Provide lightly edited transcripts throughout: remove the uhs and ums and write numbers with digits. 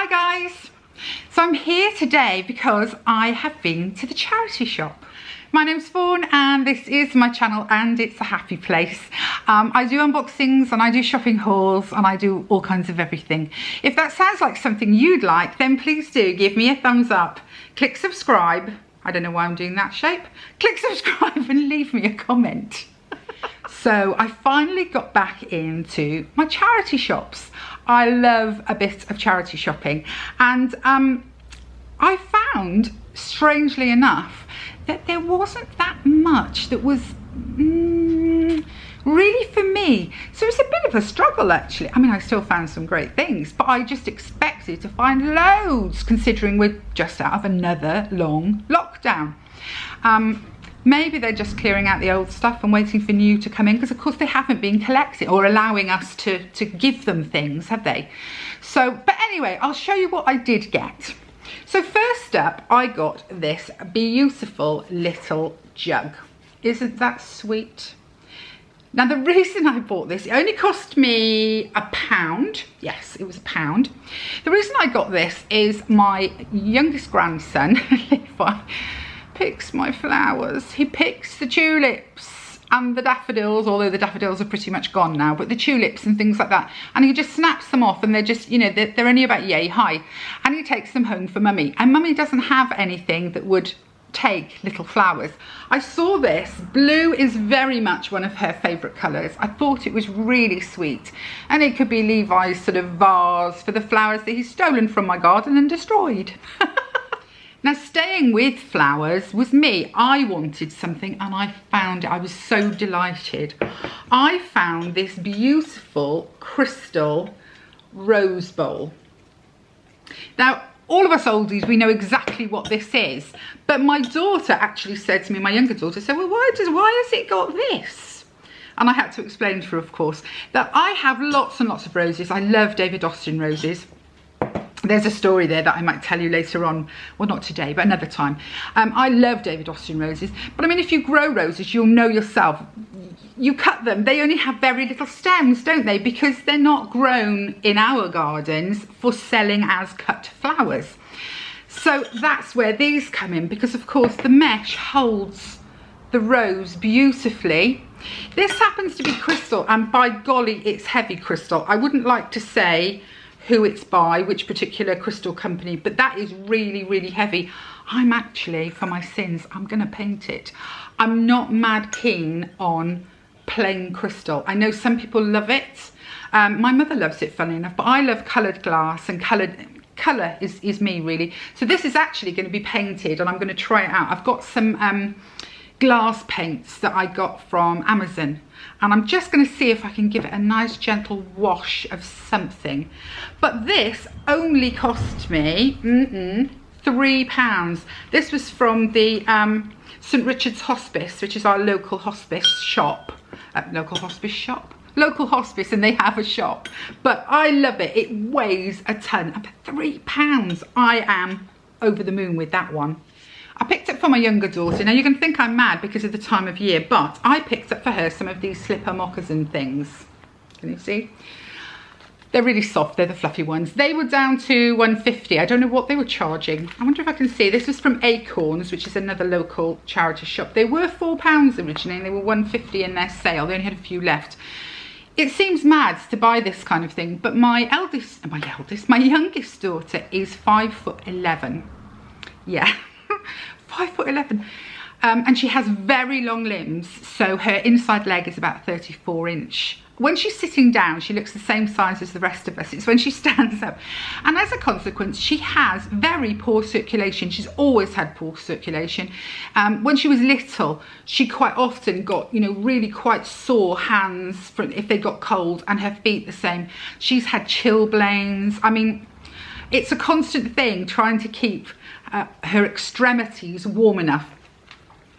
Hi guys! So I'm here today because I have been to the charity shop. My name's Fawn and this is my channel and it's a happy place. I do unboxings and I do shopping hauls and I do all kinds of everything. If that sounds like something you'd like, then please do give me a thumbs up. Click subscribe. I don't know why I'm doing that shape. Click subscribe and leave me a comment. So I finally got back into my charity shops. I love a bit of charity shopping and I found, strangely enough, that there wasn't that much that was really for me. So it's a bit of a struggle actually. I mean, I still found some great things, but I just expected to find loads considering we're just out of another long lockdown. Maybe they're just clearing out the old stuff and waiting for new to come in, because of course they haven't been collecting or allowing us to give them things, have they? So, but anyway, I'll show you what I did get. So first up, I got this beautiful little jug. Isn't that sweet? Now the reason I bought this, it only cost me £1. Yes, it was £1. The reason I got this is my youngest grandson, picks my flowers. He picks the tulips and the daffodils, although the daffodils are pretty much gone now, but the tulips and things like that, and he just snaps them off and they're just, you know, they're only about yay high, and he takes them home for mummy, and mummy doesn't have anything that would take little flowers. I saw this. Blue is very much one of her favourite colours. I thought it was really sweet, and it could be Levi's sort of vase for the flowers that he's stolen from my garden and destroyed. Now, staying with flowers was me. I wanted something and I found it. I was so delighted. I found this beautiful crystal rose bowl. Now, all of us oldies, we know exactly what this is. But my daughter actually said to me, my younger daughter said, well, why has it got this? And I had to explain to her, of course, that I have lots and lots of roses. I love David Austin roses. There's a story there that I might tell you later on, well, not today, but another time. I love David Austin roses, but I mean, if you grow roses, you'll know yourself, you cut them, they only have very little stems, don't they? Because they're not grown in our gardens for selling as cut flowers. So that's where these come in, because of course the mesh holds the rose beautifully. This happens to be crystal, and by golly, it's heavy crystal. I wouldn't like to say who it's by, which particular crystal company, but that is really, really heavy. I'm actually, for my sins, I'm gonna paint it. I'm not mad keen on plain crystal. I know some people love it. My mother loves it, funny enough, but I love coloured glass, and colour is me, really. So this is actually gonna be painted, and I'm gonna try it out. I've got some glass paints that I got from Amazon, and I'm just going to see if I can give it a nice gentle wash of something. But this only cost me £3. This was from the St Richard's Hospice, which is our local hospice shop. Local hospice, and they have a shop. But I love it. It weighs a ton. And for £3, I am over the moon with that one. I picked up for my younger daughter. Now, you're going to think I'm mad because of the time of year, but I picked up for her some of these slipper moccasin things. Can you see? They're really soft. They're the fluffy ones. They were down to £1.50. I don't know what they were charging. I wonder if I can see. This was from Acorns, which is another local charity shop. They were £4 originally, and they were £1.50 in their sale. They only had a few left. It seems mad to buy this kind of thing, but my youngest daughter is 5'11". Yeah. 5'11", and she has very long limbs, so her inside leg is about 34 inch. When she's sitting down, she looks the same size as the rest of us. It's when she stands up, and as a consequence, she has very poor circulation. She's always had poor circulation. When she was little, she quite often got, you know, really quite sore hands if they got cold, and her feet the same. She's had chilblains. I mean, it's a constant thing trying to keep her extremities warm enough.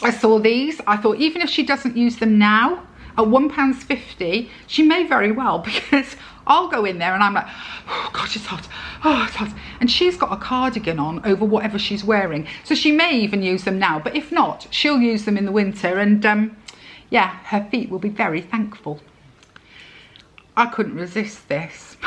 I saw these. I thought, even if she doesn't use them now, at £1.50, she may very well, because I'll go in there and I'm like, oh God, it's hot. Oh, it's hot. And she's got a cardigan on over whatever she's wearing. So she may even use them now, but if not, she'll use them in the winter, and yeah, her feet will be very thankful. I couldn't resist this.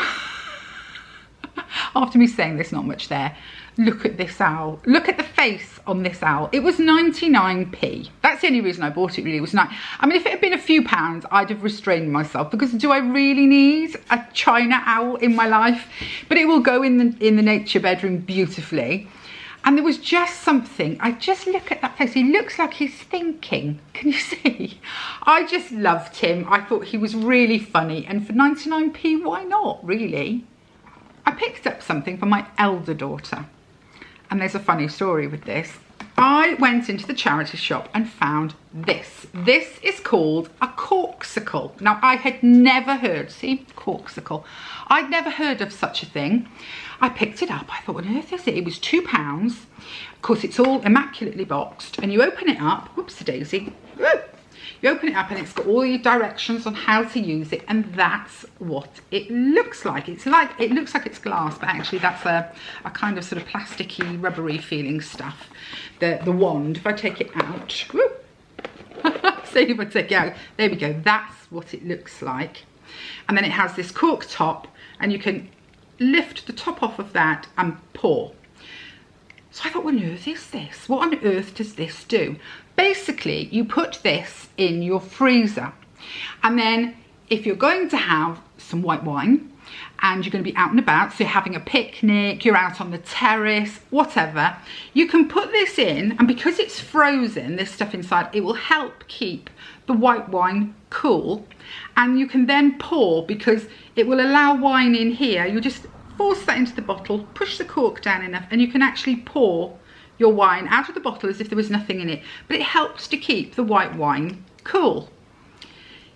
after me saying there's not much there, look at this owl. Look at the face on this owl. It was 99p. That's the only reason I bought it, really. It was nice. I mean, if it had been a few pounds, I'd have restrained myself, because do I really need a China owl in my life? But it will go in the nature bedroom beautifully. And there was just something, I just look at that face, he looks like he's thinking, can you see? I just loved him. I thought he was really funny, and for 99p, why not, really? I picked up something for my elder daughter, and there's a funny story with this. I went into the charity shop and found this. This is called a corksicle. Now, I had never heard, see, corksicle. I'd never heard of such a thing. I picked it up. I thought, what on earth is it? It was £2. Of course, it's all immaculately boxed, and you open it up. Whoops, daisy. You open it up and it's got all your directions on how to use it, and that's what it looks like. It looks like it's glass, but actually that's a kind of sort of plasticky, rubbery feeling stuff. The wand, if I take it out, say if I take it out, there we go, that's what it looks like. And then it has this cork top, and you can lift the top off of that and pour. So I thought, what on earth is this? What on earth does this do? Basically, you put this in your freezer, and then if you're going to have some white wine and you're going to be out and about, so you're having a picnic, you're out on the terrace, whatever, you can put this in, and because it's frozen, this stuff inside, it will help keep the white wine cool, and you can then pour, because it will allow wine in here. You just force that into the bottle, push the cork down enough, and you can actually pour your wine out of the bottle as if there was nothing in it, but it helps to keep the white wine cool.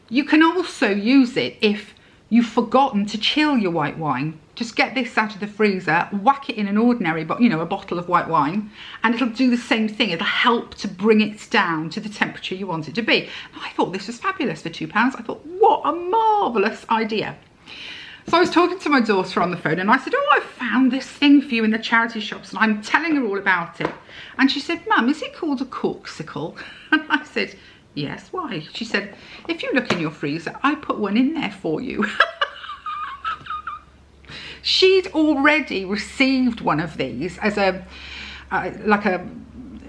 You can also use it if you've forgotten to chill your white wine. Just get this out of the freezer, whack it in an ordinary, but you know, a bottle of white wine, and it'll do the same thing. It'll help to bring it down to the temperature you want it to be. I thought this was fabulous for £2. I thought, what a marvellous idea. So I was talking to my daughter on the phone, and I said, oh, I found this thing for you in the charity shops, and I'm telling her all about it. And she said, Mum, is it called a corksicle? And I said, yes, why? She said, if you look in your freezer, I put one in there for you. She'd already received one of these as a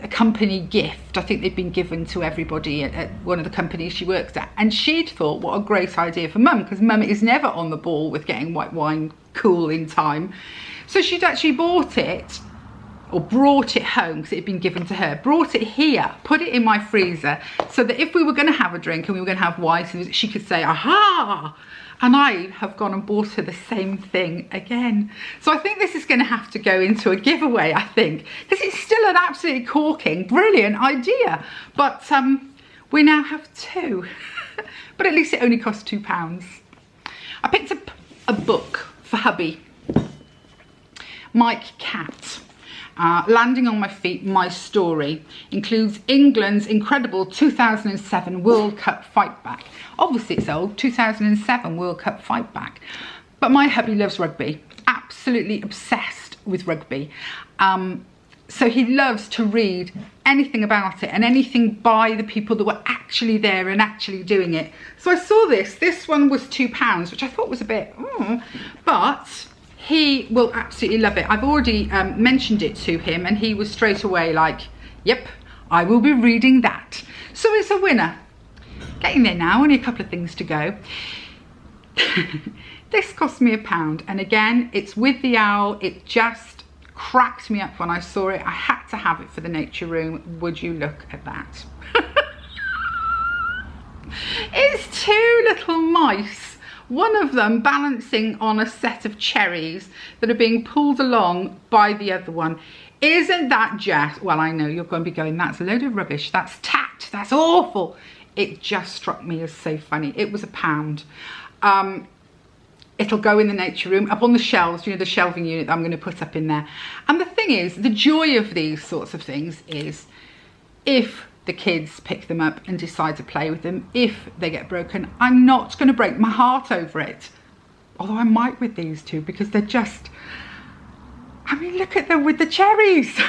company gift. I think they'd been given to everybody at one of the companies she works at, and she'd thought, what a great idea for Mum, because Mum is never on the ball with getting white wine cool in time. So she'd actually bought it, or brought it home, because it had been given to her, brought it here, put it in my freezer, so that if we were going to have a drink and we were going to have wine, she could say, aha. And I have gone and bought her the same thing again. So I think this is going to have to go into a giveaway, I think, because it's still an absolutely corking, brilliant idea. But we now have two. But at least it only cost £2. I picked up a book for hubby, Mike Catt. Landing on My Feet, My Story, includes England's incredible 2007 World Cup fight back. Obviously it's old, 2007 World Cup fight back. But my hubby loves rugby, absolutely obsessed with rugby. So he loves to read anything about it and anything by the people that were actually there and actually doing it. So I saw this one was £2, which I thought was a bit, but he will absolutely love it. I've already mentioned it to him, and he was straight away like, yep, I will be reading that. So it's a winner. Getting there now, only a couple of things to go. This cost me £1, and again, it's with the owl. It just cracked me up when I saw it. I had to have it for the nature room. Would you look at that? It's two little mice. One of them balancing on a set of cherries that are being pulled along by the other one. Isn't that just, well, I know you're going to be going, that's a load of rubbish, that's tact, that's awful. It just struck me as so funny. It was £1. It'll go in the nature room, up on the shelves, you know, the shelving unit that I'm going to put up in there. And the thing is, the joy of these sorts of things is if the kids pick them up and decide to play with them, if they get broken, I'm not going to break my heart over it. Although I might with these two, because they're just, I mean, look at them with the cherries.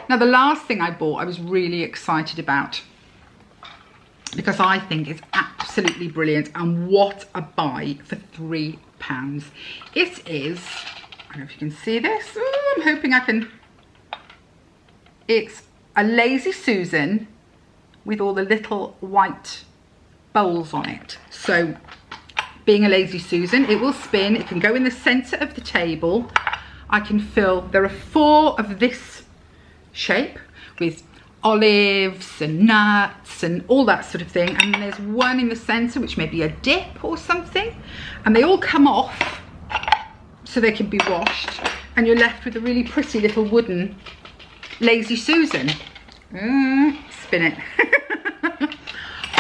Now, the last thing I bought, I was really excited about, because I think it's absolutely brilliant, and what a buy for £3. £3. It is, I don't know if you can see this. Ooh, I'm hoping I can. It's a Lazy Susan with all the little white bowls on it. So being a Lazy Susan, it will spin. It can go in the centre of the table. I can fill, there are 4 of this shape with olives and nuts and all that sort of thing, and there's one in the centre which may be a dip or something, and they all come off so they can be washed, and you're left with a really pretty little wooden Lazy Susan. Spin it.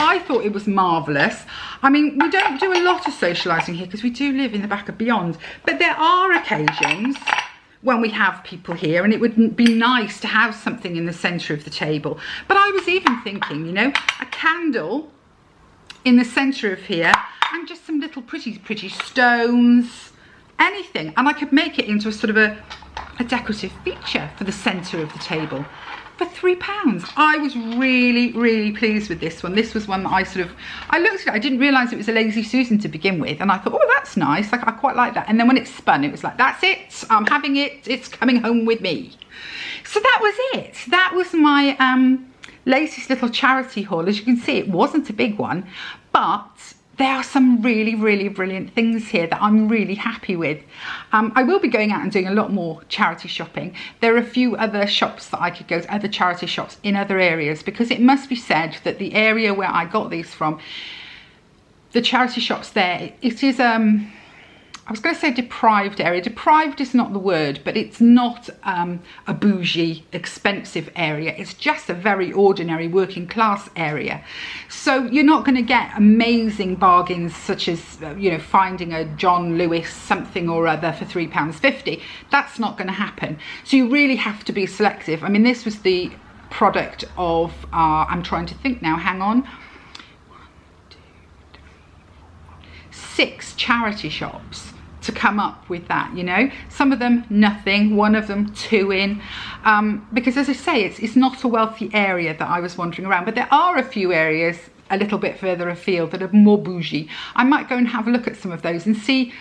I thought it was marvellous. I mean, we don't do a lot of socialising here because we do live in the back of Beyond, but there are occasions when we have people here and it would be nice to have something in the centre of the table. But I was even thinking, you know, a candle in the centre of here and just some little pretty stones, anything, and I could make it into a sort of a decorative feature for the centre of the table for £3. I was really pleased with this one. This was one that I looked at it, I didn't realise it was a Lazy Susan to begin with, and I thought, oh, that's nice, like I quite like that. And then when it spun, it was like, that's it, I'm having it, it's coming home with me. So that was it. That was my latest little charity haul. As you can see, it wasn't a big one, but there are some really brilliant things here that I'm really happy with. I will be going out and doing a lot more charity shopping. There are a few other shops that I could go to, other charity shops in other areas, because it must be said that the area where I got these from, the charity shops there, it is I was going to say deprived area. Deprived is not the word, but it's not a bougie, expensive area. It's just a very ordinary working class area. So you're not going to get amazing bargains such as, you know, finding a John Lewis something or other for £3.50. That's not going to happen. So you really have to be selective. I mean, this was the product of, I'm trying to think now, hang on. 6 charity shops to come up with that, you know. Some of them nothing, one of them 2 in, because as I say, it's not a wealthy area that I was wandering around, but there are a few areas a little bit further afield that are more bougie. I might go and have a look at some of those and see,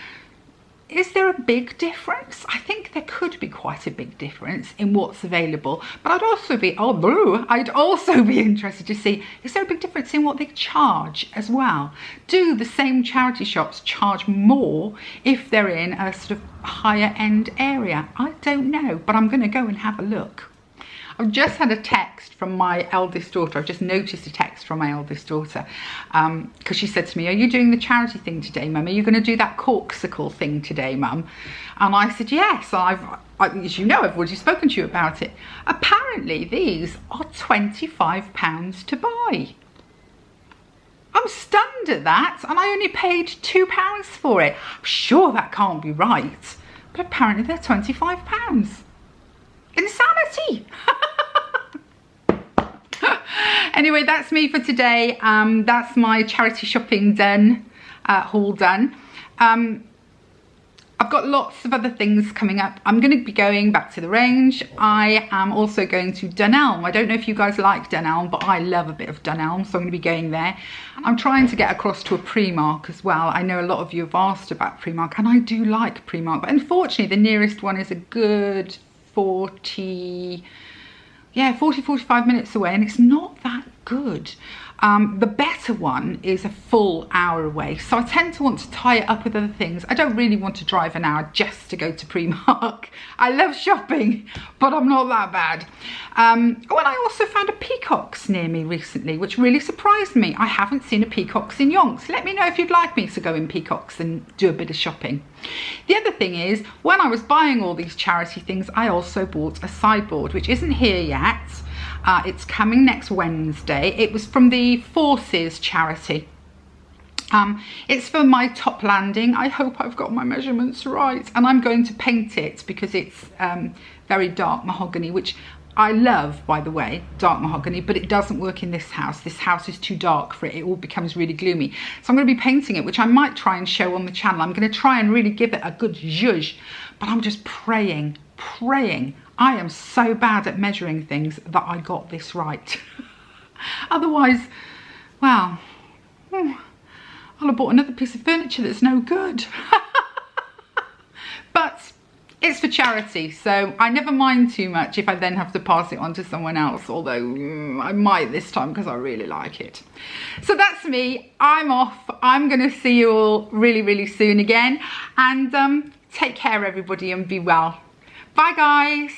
is there a big difference? I think there could be quite a big difference in what's available, but I'd also be interested to see, is there a big difference in what they charge as well? Do the same charity shops charge more if they're in a sort of higher end area? I don't know, but I'm going to go and have a look. I've just had a text from my eldest daughter. I've just noticed a text from my eldest daughter because she said to me, are you doing the charity thing today, Mum? Are you going to do that corksicle thing today, Mum? And I said, yes, as you know, I've already spoken to you about it. Apparently these are £25 to buy. I'm stunned at that, and I only paid £2 for it. I'm sure that can't be right, but apparently they're £25. Insanity. Anyway, that's me for today. That's my charity shopping done, haul done. I've got lots of other things coming up. I'm going to be going back to the range. I am also going to Dunelm. I don't know if you guys like Dunelm, but I love a bit of Dunelm, so I'm going to be going there. I'm trying to get across to a Primark as well. I know a lot of you have asked about Primark, and I do like Primark, but unfortunately the nearest one is a good 40, 45 minutes away, and it's not that good. The better one is a full hour away, so I tend to want to tie it up with other things. I don't really want to drive an hour just to go to Primark. I love shopping, but I'm not that bad. And I also found a Peacocks near me recently, which really surprised me. I haven't seen a Peacocks in Yonks. Let me know if you'd like me to go in Peacocks and do a bit of shopping. The other thing is, when I was buying all these charity things, I also bought a sideboard, which isn't here yet. It's coming next Wednesday. It was from the Forces charity. It's for my top landing. I hope I've got my measurements right, and I'm going to paint it because it's very dark mahogany, which I love, by the way, dark mahogany, but it doesn't work in this house. This house is too dark for it. It all becomes really gloomy. So I'm going to be painting it, which I might try and show on the channel. I'm going to try and really give it a good zhuzh, but I'm just praying. I am so bad at measuring things that I got this right. Otherwise, well, I'll have bought another piece of furniture that's no good. but it's for charity, so I never mind too much if I then have to pass it on to someone else, although I might this time because I really like it. So that's me. I'm off. I'm going to see you all really, really soon again, and take care everybody and be well. Bye guys.